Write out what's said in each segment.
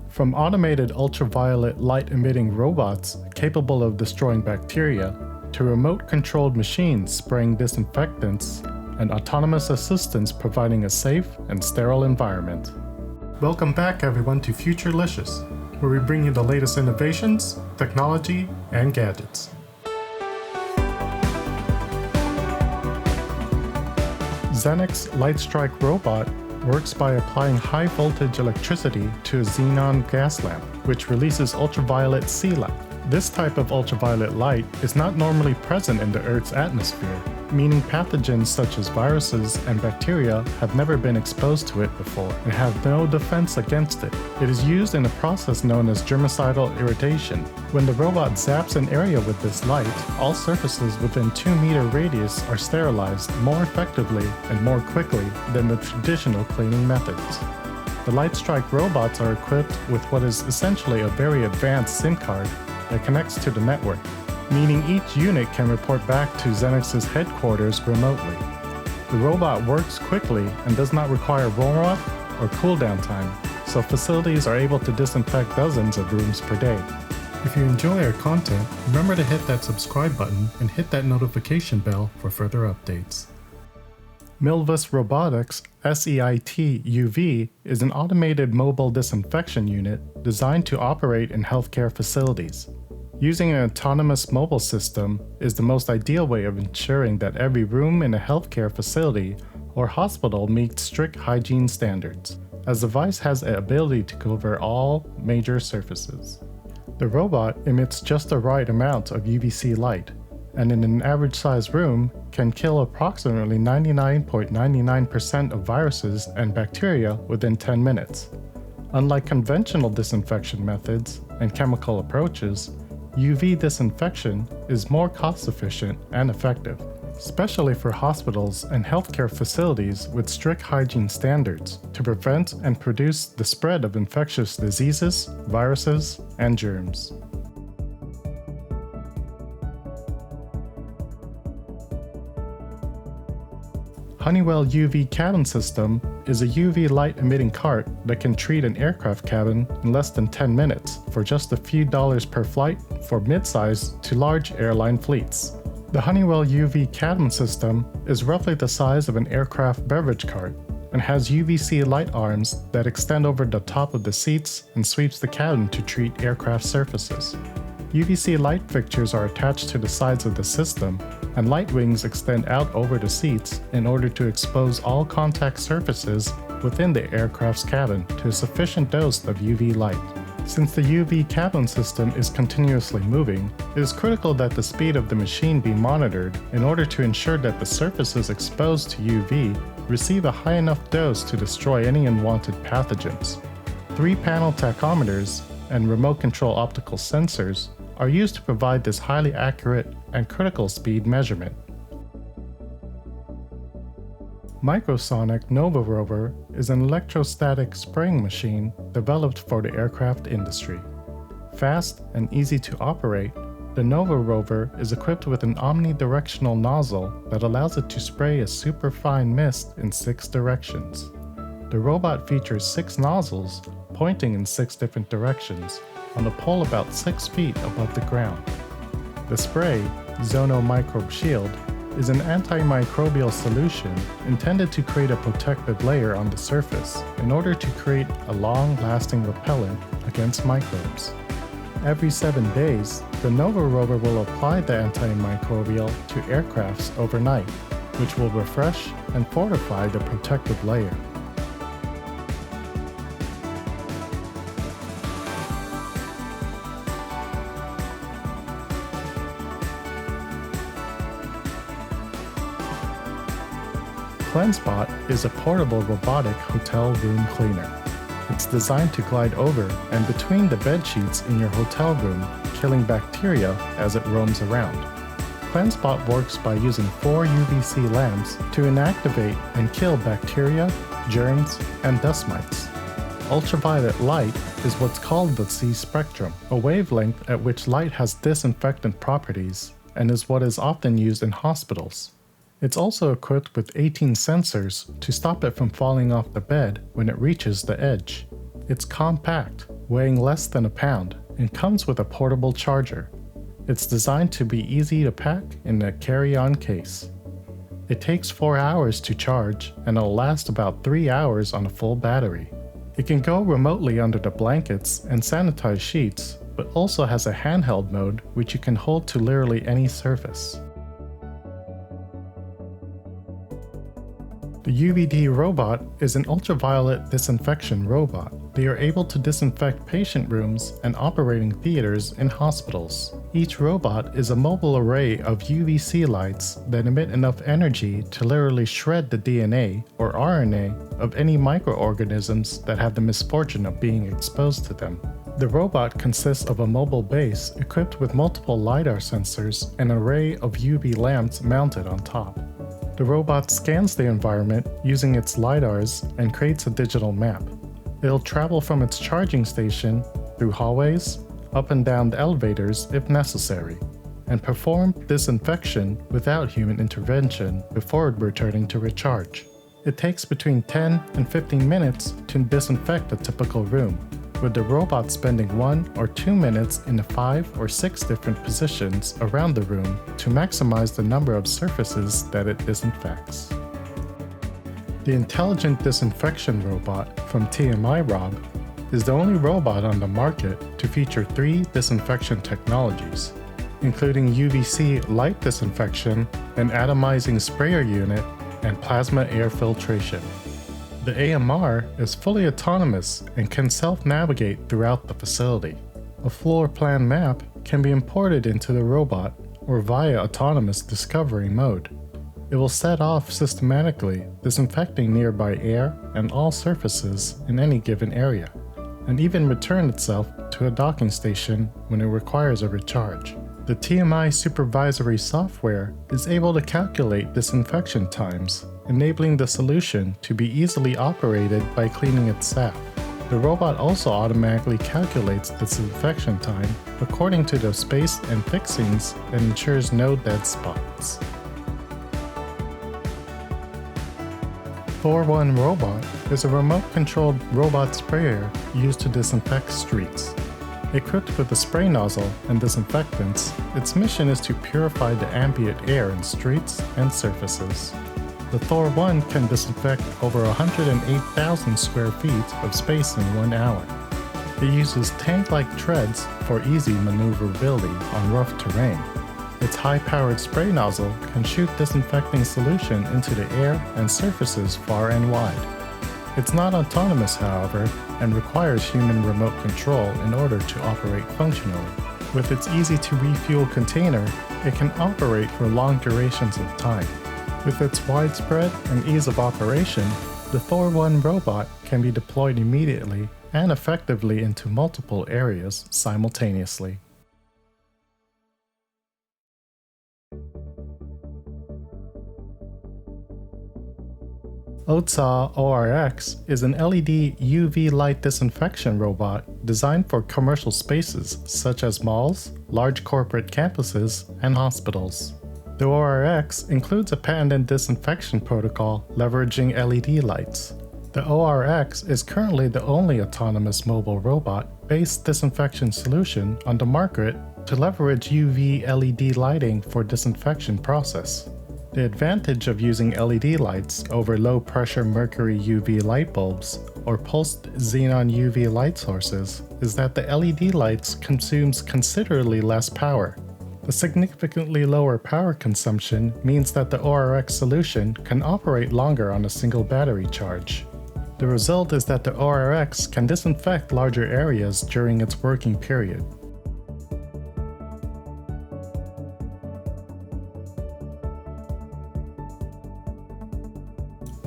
From automated ultraviolet light-emitting robots capable of destroying bacteria, to remote-controlled machines spraying disinfectants, and autonomous assistants providing a safe and sterile environment. Welcome back everyone to Futurelicious, where we bring you the latest innovations, technology, and gadgets. Xenex Lightstrike Robot works by applying high-voltage electricity to a xenon gas lamp, which releases ultraviolet C light. This type of ultraviolet light is not normally present in the Earth's atmosphere, meaning pathogens such as viruses and bacteria have never been exposed to it before and have no defense against it. It is used in a process known as germicidal irritation. When the robot zaps an area with this light, all surfaces within 2-meter radius are sterilized more effectively and more quickly than the traditional cleaning methods. The Lightstrike robots are equipped with what is essentially a very advanced SIM card that connects to the network, meaning each unit can report back to Xenex's headquarters remotely. The robot works quickly and does not require warm-up or cool-down time, so facilities are able to disinfect dozens of rooms per day. If you enjoy our content, remember to hit that subscribe button and hit that notification bell for further updates. Milvus Robotics SEIT-UV is an automated mobile disinfection unit designed to operate in healthcare facilities. Using an autonomous mobile system is the most ideal way of ensuring that every room in a healthcare facility or hospital meets strict hygiene standards, as the device has the ability to cover all major surfaces. The robot emits just the right amount of UVC light, and in an average-sized room can kill approximately 99.99% of viruses and bacteria within 10 minutes. Unlike conventional disinfection methods and chemical approaches, UV disinfection is more cost-efficient and effective, especially for hospitals and healthcare facilities with strict hygiene standards to prevent and reduce the spread of infectious diseases, viruses, and germs. Honeywell UV cabin system is a UV light-emitting cart that can treat an aircraft cabin in less than 10 minutes for just a few dollars per flight for mid-size to large airline fleets. The Honeywell UV cabin system is roughly the size of an aircraft beverage cart and has UVC light arms that extend over the top of the seats and sweeps the cabin to treat aircraft surfaces. UVC light fixtures are attached to the sides of the system, and light wings extend out over the seats in order to expose all contact surfaces within the aircraft's cabin to a sufficient dose of UV light. Since the UV cabin system is continuously moving, it is critical that the speed of the machine be monitored in order to ensure that the surfaces exposed to UV receive a high enough dose to destroy any unwanted pathogens. 3-panel tachometers and remote control optical sensors are used to provide this highly accurate and critical speed measurement. MicroSonic NovaRover is an electrostatic spraying machine developed for the aircraft industry. Fast and easy to operate, the NovaRover is equipped with an omnidirectional nozzle that allows it to spray a superfine mist in 6 directions. The robot features 6 nozzles pointing in 6 different directions on a pole about 6 feet above the ground. The spray, Zono Microbe Shield, is an antimicrobial solution intended to create a protective layer on the surface in order to create a long-lasting repellent against microbes. Every 7 days, the NovaRover will apply the antimicrobial to aircrafts overnight, which will refresh and fortify the protective layer. CleanseBot is a portable robotic hotel room cleaner. It's designed to glide over and between the bed sheets in your hotel room, killing bacteria as it roams around. CleanseBot works by using 4 UVC lamps to inactivate and kill bacteria, germs, and dust mites. Ultraviolet light is what's called the C spectrum, a wavelength at which light has disinfectant properties, and is what is often used in hospitals. It's also equipped with 18 sensors to stop it from falling off the bed when it reaches the edge. It's compact, weighing less than a pound and comes with a portable charger. It's designed to be easy to pack in a carry-on case. It takes 4 hours to charge and it'll last about 3 hours on a full battery. It can go remotely under the blankets and sanitize sheets, but also has a handheld mode which you can hold to literally any surface. The UVD Robot is an ultraviolet disinfection robot. They are able to disinfect patient rooms and operating theaters in hospitals. Each robot is a mobile array of UVC lights that emit enough energy to literally shred the DNA or RNA of any microorganisms that have the misfortune of being exposed to them. The robot consists of a mobile base equipped with multiple LiDAR sensors and an array of UV lamps mounted on top. The robot scans the environment using its LiDARs and creates a digital map. It'll travel from its charging station through hallways, up and down the elevators if necessary, and perform disinfection without human intervention before returning to recharge. It takes between 10 and 15 minutes to disinfect a typical room, with the robot spending 1 or 2 minutes in the 5 or 6 different positions around the room to maximize the number of surfaces that it disinfects. The Intelligent Disinfection Robot from TMiROB is the only robot on the market to feature 3 disinfection technologies, including UVC light disinfection, an atomizing sprayer unit, and plasma air filtration. The AMR is fully autonomous and can self-navigate throughout the facility. A floor plan map can be imported into the robot or via autonomous discovery mode. It will set off systematically, disinfecting nearby air and all surfaces in any given area, and even return itself to a docking station when it requires a recharge. The TMI supervisory software is able to calculate disinfection times, enabling the solution to be easily operated by cleaning its staff. The robot also automatically calculates disinfection time according to the space and fixings and ensures no dead spots. Thor Robot is a remote-controlled robot sprayer used to disinfect streets. Equipped with a spray nozzle and disinfectants, its mission is to purify the ambient air in streets and surfaces. The Thor 1 can disinfect over 108,000 square feet of space in 1 hour. It uses tank-like treads for easy maneuverability on rough terrain. Its high-powered spray nozzle can shoot disinfecting solution into the air and surfaces far and wide. It's not autonomous, however, and requires human remote control in order to operate functionally. With its easy-to-refuel container, it can operate for long durations of time. With its widespread and ease of operation, the Thor 1 robot can be deployed immediately and effectively into multiple areas simultaneously. OTSAW ORX is an LED UV light disinfection robot designed for commercial spaces such as malls, large corporate campuses, and hospitals. The ORX includes a patented disinfection protocol leveraging LED lights. The ORX is currently the only autonomous mobile robot-based disinfection solution on the market to leverage UV LED lighting for disinfection process. The advantage of using LED lights over low-pressure mercury UV light bulbs or pulsed xenon UV light sources is that the LED lights consumes considerably less power. The significantly lower power consumption means that the ORX solution can operate longer on a single battery charge. The result is that the ORX can disinfect larger areas during its working period.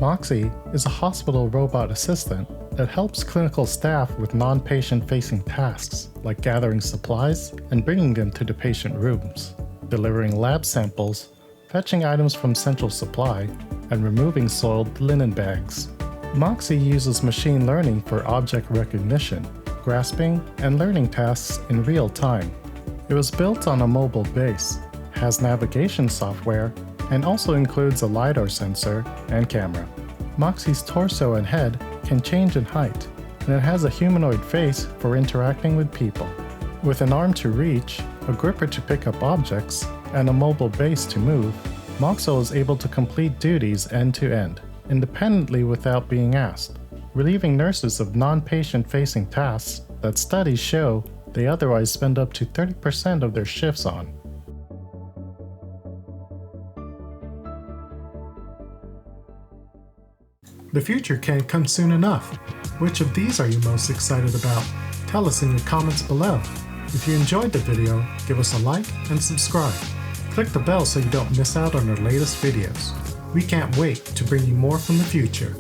Moxi is a hospital robot assistant that helps clinical staff with non-patient facing tasks like gathering supplies and bringing them to the patient rooms, delivering lab samples, fetching items from central supply, and removing soiled linen bags. Moxi uses machine learning for object recognition, grasping, and learning tasks in real time. It was built on a mobile base, has navigation software, and also includes a LiDAR sensor and camera. Moxi's torso and head can change in height, and it has a humanoid face for interacting with people. With an arm to reach, a gripper to pick up objects, and a mobile base to move, Moxi is able to complete duties end-to-end, independently without being asked, relieving nurses of non-patient facing tasks that studies show they otherwise spend up to 30% of their shifts on. The future can't come soon enough. Which of these are you most excited about? Tell us in the comments below. If you enjoyed the video, give us a like and subscribe. Click the bell so you don't miss out on our latest videos. We can't wait to bring you more from the future.